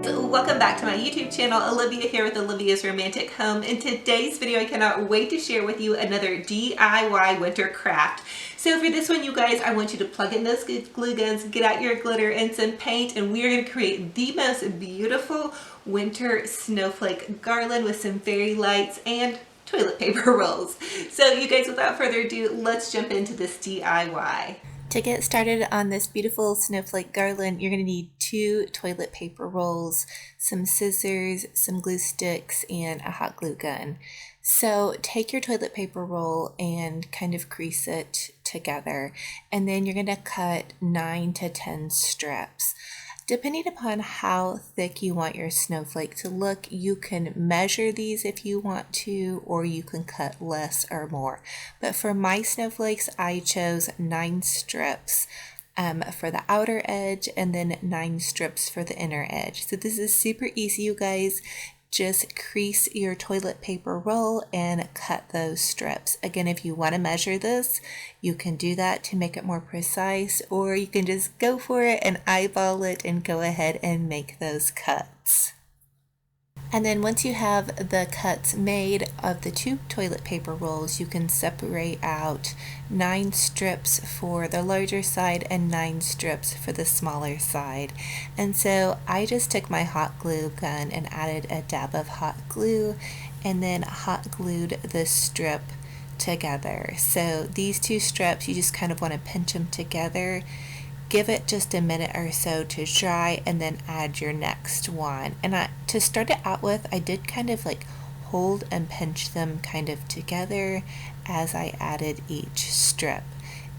Welcome back to my YouTube channel. Olivia here with Olivia's Romantic Home. In today's video, I cannot wait to share with you another DIY winter craft. So for this one, you guys, I want you to plug in those glue guns, get out your glitter and some paint, and we are going to create the most beautiful winter snowflake garland with some fairy lights and toilet paper rolls. So you guys, without further ado, let's jump into this DIY. To get started on this beautiful snowflake garland, you're going to need 2 toilet paper rolls, some scissors, some glue sticks, and a hot glue gun. So take your toilet paper roll and kind of crease it together, and then you're going to cut 9 to 10 strips. Depending upon how thick you want your snowflake to look, you can measure these if you want to, or you can cut less or more. But for my snowflakes, I chose 9 strips for the outer edge and then 9 strips for the inner edge. So this is super easy, you guys. Just crease your toilet paper roll and cut those strips. Again, if you want to measure this, you can do that to make it more precise, or you can just go for it and eyeball it and go ahead and make those cuts. And then once you have the cuts made of the 2 toilet paper rolls, you can separate out 9 strips for the larger side and 9 strips for the smaller side. And so I just took my hot glue gun and added a dab of hot glue and then hot glued the strip together. So these 2 strips, you just kind of want to pinch them together. Give it just a minute or so to dry and then add your next one. And to start it out with, I did kind of like hold and pinch them kind of together as I added each strip.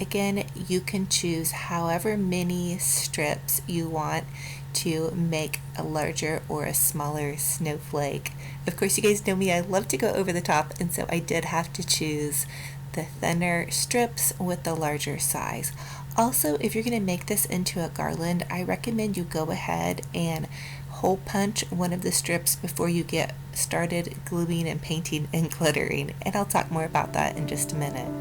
Again, you can choose however many strips you want to make a larger or a smaller snowflake. Of course, you guys know me, I love to go over the top, and so I did have to choose the thinner strips with the larger size. Also, if you're going to make this into a garland, I recommend you go ahead and hole punch one of the strips before you get started gluing and painting and glittering. And I'll talk more about that in just a minute.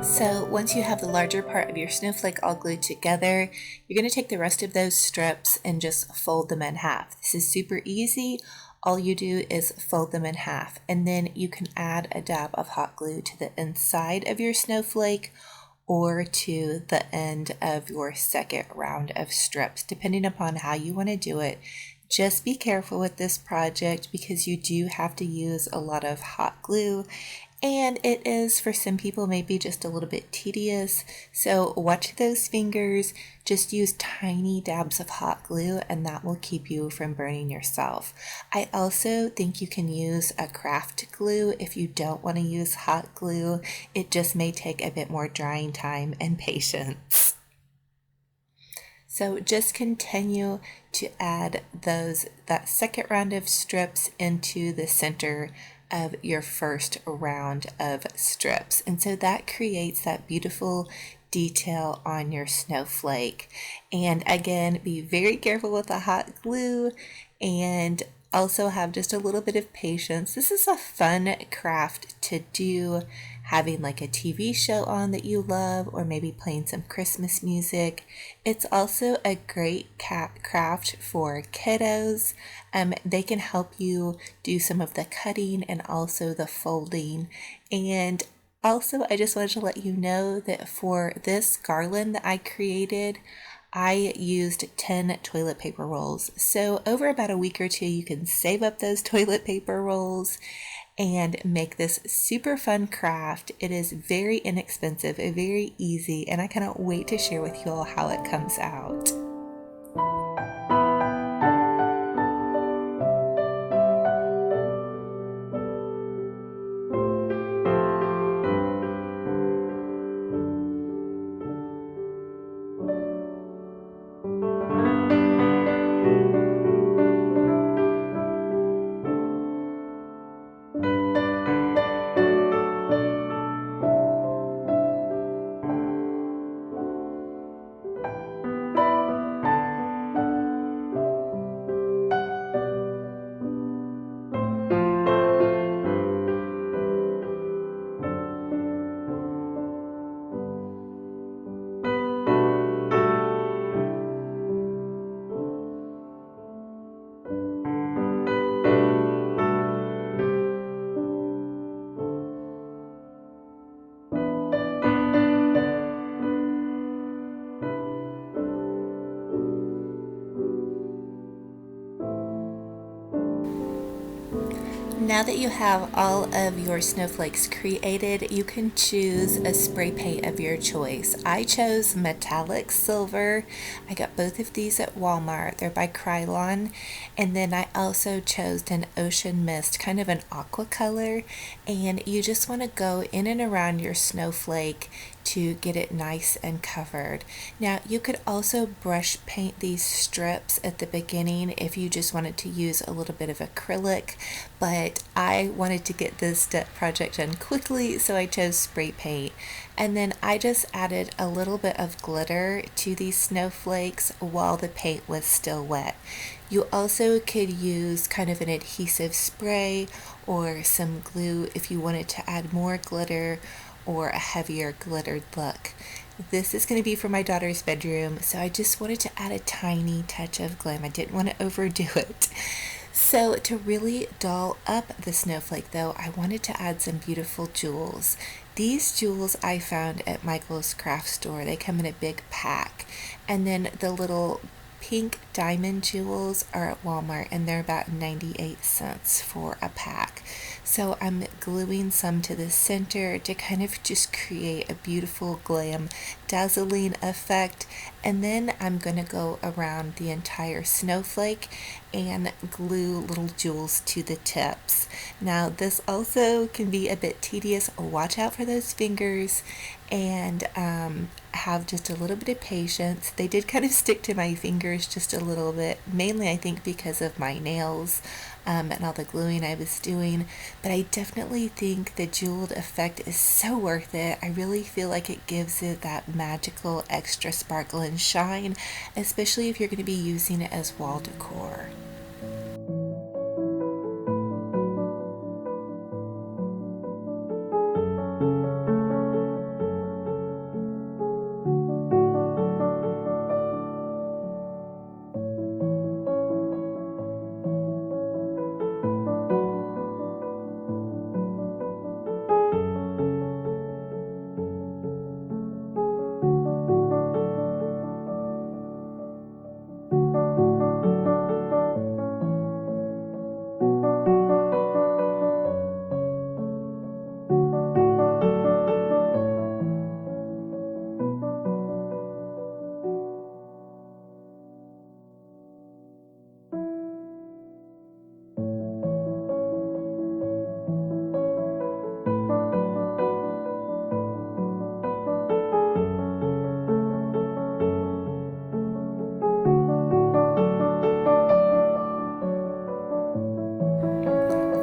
So once you have the larger part of your snowflake all glued together, you're going to take the rest of those strips and just fold them in half. This is super easy. All you do is fold them in half, and then you can add a dab of hot glue to the inside of your snowflake or to the end of your second round of strips, depending upon how you want to do it. Just be careful with this project because you do have to use a lot of hot glue, and it is, for some people, maybe just a little bit tedious. So watch those fingers. Just use tiny dabs of hot glue and that will keep you from burning yourself. I also think you can use a craft glue if you don't want to use hot glue. It just may take a bit more drying time and patience. So just continue to add that second round of strips into the center of your first round of strips. And so that creates that beautiful detail on your snowflake. And again, be very careful with the hot glue and also have just a little bit of patience. This is a fun craft to do, having like a TV show on that you love, or maybe playing some Christmas music. It's also a great craft for kiddos. They can help you do some of the cutting and also the folding. And also, I just wanted to let you know that for this garland that I created, I used 10 toilet paper rolls. So over about a week or 2, you can save up those toilet paper rolls and make this super fun craft. It is very inexpensive, very easy, and I cannot wait to share with you all how it comes out. Now that you have all of your snowflakes created, you can choose a spray paint of your choice. I chose metallic silver. I got both of these at Walmart. They're by Krylon. And then I also chose an ocean mist, kind of an aqua color. And you just want to go in and around your snowflake to get it nice and covered. Now you could also brush paint these strips at the beginning if you just wanted to use a little bit of acrylic, but I wanted to get this project done quickly, so I chose spray paint. And then I just added a little bit of glitter to these snowflakes while the paint was still wet. You also could use kind of an adhesive spray or some glue if you wanted to add more glitter or a heavier glittered look. This is going to be for my daughter's bedroom, so I just wanted to add a tiny touch of glam. I didn't want to overdo it. So to really doll up the snowflake though, I wanted to add some beautiful jewels. These jewels I found at Michael's craft store. They come in a big pack. And then the little pink diamond jewels are at Walmart, and they're about 98 cents for a pack. So I'm gluing some to the center to kind of just create a beautiful glam dazzling effect, and then I'm going to go around the entire snowflake and glue little jewels to the tips. Now this also can be a bit tedious. Watch out for those fingers and have just a little bit of patience. They did kind of stick to my fingers just a little bit, mainly I think because of my nails and all the gluing I was doing, but I definitely think the jeweled effect is so worth it. I really feel like it gives it that magical extra sparkle and shine, especially if you're going to be using it as wall decor.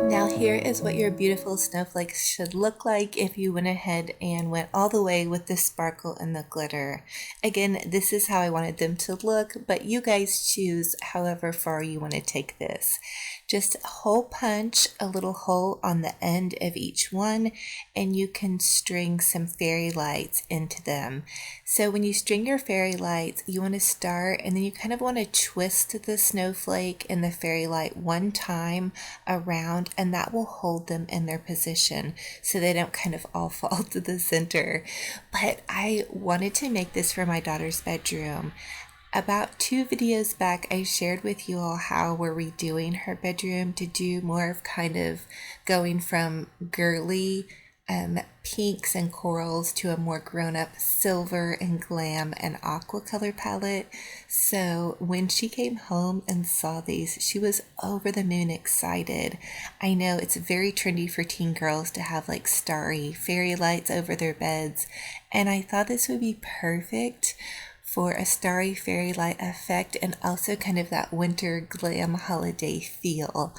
Now here is what your beautiful snowflakes should look like if you went ahead and went all the way with the sparkle and the glitter. Again, this is how I wanted them to look, but you guys choose however far you want to take this. Just hole punch a little hole on the end of each one, and you can string some fairy lights into them. So when you string your fairy lights, you want to start and then you kind of want to twist the snowflake and the fairy light one time around, and that will hold them in their position so they don't kind of all fall to the center. But I wanted to make this for my daughter's bedroom. About 2 videos back, I shared with you all how we're redoing her bedroom to do more of kind of going from girly pinks and corals to a more grown-up silver and glam and aqua color palette. So when she came home and saw these, she was over the moon excited. I know it's very trendy for teen girls to have like starry fairy lights over their beds, and I thought this would be perfect for a starry fairy light effect and also kind of that winter glam holiday feel.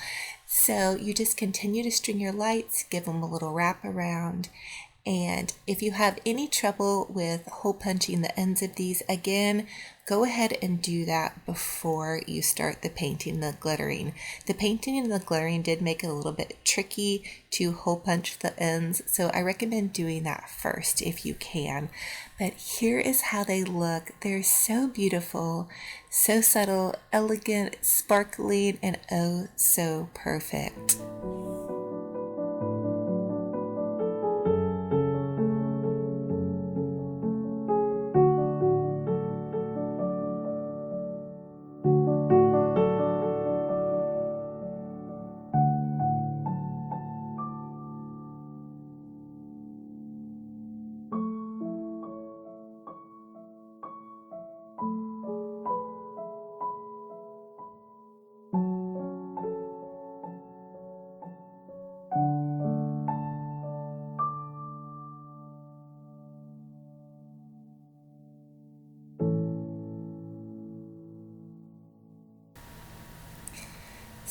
So you just continue to string your lights, give them a little wrap around, and if you have any trouble with hole punching the ends of these, again, go ahead and do that before you start the painting and the glittering. The painting and the glittering did make it a little bit tricky to hole punch the ends, so I recommend doing that first if you can. But here is how they look. They're so beautiful, so subtle, elegant, sparkling, and oh so perfect.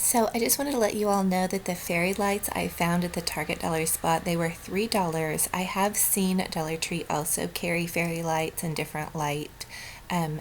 So I just wanted to let you all know that the fairy lights I found at the Target dollar spot, they were $3. I have seen Dollar Tree also carry fairy lights and different light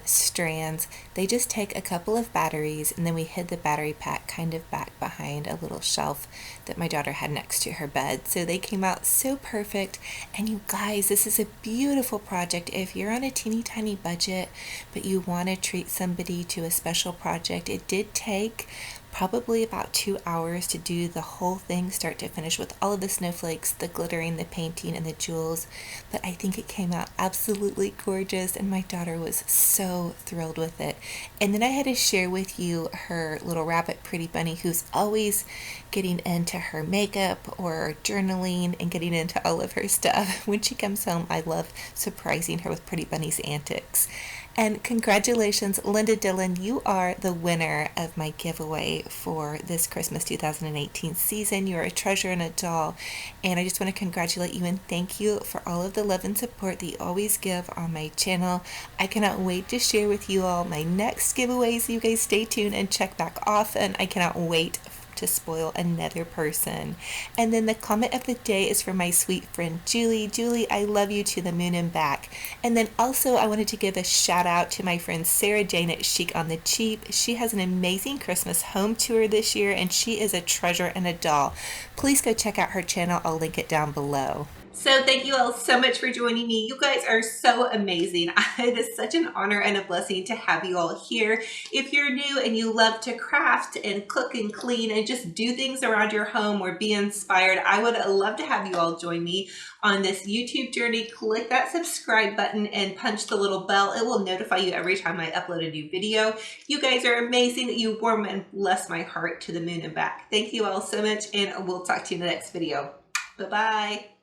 strands. They just take a couple of batteries, and then we hid the battery pack kind of back behind a little shelf that my daughter had next to her bed. So they came out so perfect. And you guys, this is a beautiful project. If you're on a teeny tiny budget but you want to treat somebody to a special project, it did take probably about 2 hours to do the whole thing start to finish with all of the snowflakes, the glittering, the painting, and the jewels. But I think it came out absolutely gorgeous, and my daughter was so thrilled with it. And then I had to share with you her little rabbit pretty bunny, who's always getting into her makeup or journaling and getting into all of her stuff. When she comes home, I love surprising her with Pretty Bunny's antics. And congratulations, Linda Dillon, you are the winner of my giveaway for this Christmas 2018 season. You're a treasure and a doll. And I just want to congratulate you and thank you for all of the love and support that you always give on my channel. I cannot wait to share with you all my next giveaways. You guys stay tuned and check back often. I cannot wait to spoil another person. And then the comment of the day is from my sweet friend Julie. Julie, I love you to the moon and back. And then also I wanted to give a shout out to my friend Sarah Jane at Chic on the Cheap. She has an amazing Christmas home tour this year, and she is a treasure and a doll. Please go check out her channel. I'll link it down below. So thank you all so much for joining me. You guys are so amazing. It is such an honor and a blessing to have you all here. If you're new and you love to craft and cook and clean and just do things around your home or be inspired, I would love to have you all join me on this YouTube journey. Click that subscribe button and punch the little bell. It will notify you every time I upload a new video. You guys are amazing. You warm and bless my heart to the moon and back. Thank you all so much, and we'll talk to you in the next video. Bye-bye.